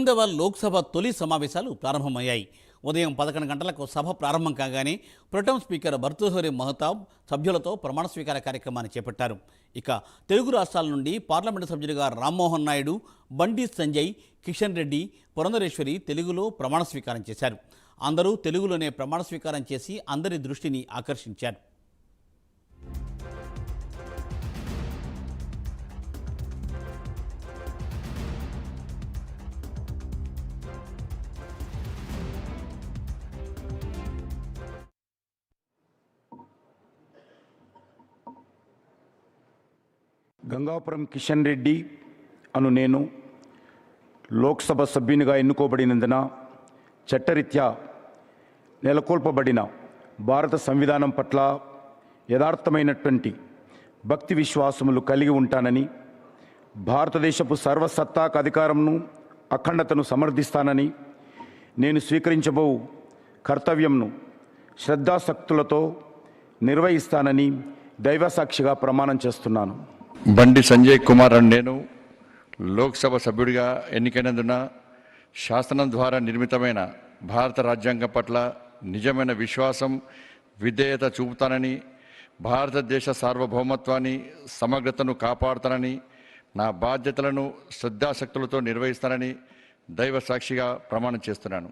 8వ లోక్సభ తొలి సమావేశాలు ప్రారంభమయ్యాయి. ఉదయం 11 గంటలకు సభ ప్రారంభం కాగానే ప్రొటెం స్పీకర్ భర్తృహరి మహతాబ్ సభ్యులతో ప్రమాణ స్వీకార కార్యక్రమాన్ని చేపట్టారు. ఇక తెలుగు రాష్ట్రాల నుండి పార్లమెంటు సభ్యులుగా రామ్మోహన్ నాయుడు, బండి సంజయ్, కిషన్ రెడ్డి, పురంధరేశ్వరి తెలుగులో ప్రమాణ స్వీకారం చేశారు. అందరూ తెలుగులోనే ప్రమాణ స్వీకారం చేసి అందరి దృష్టిని ఆకర్షించారు. గంగాపురం కిషన్ రెడ్డి అను నేను లోక్సభ సభ్యునిగా ఎన్నుకోబడినందున చట్టరీత్యా నెలకొల్పబడిన భారత సంవిధానం పట్ల యథార్థమైనటువంటి భక్తి విశ్వాసములు కలిగి ఉంటానని, భారతదేశపు సర్వసత్తాక అధికారంను అఖండతను సమర్థిస్తానని, నేను స్వీకరించబో కర్తవ్యంను శ్రద్ధాశక్తులతో నిర్వహిస్తానని దైవసాక్షిగా ప్రమాణం చేస్తున్నాను. బండి సంజయ్ కుమార్ అని నేను లోక్సభ సభ్యుడిగా ఎన్నికైనందున శాసనం ద్వారా నిర్మితమైన భారత రాజ్యాంగం పట్ల నిజమైన విశ్వాసం, విధేయత చూపుతానని, భారతదేశ సార్వభౌమత్వాన్ని, సమగ్రతను కాపాడుతానని, నా బాధ్యతలను శ్రద్ధాశక్తులతో నిర్వహిస్తానని దైవ సాక్షిగా ప్రమాణం చేస్తున్నాను.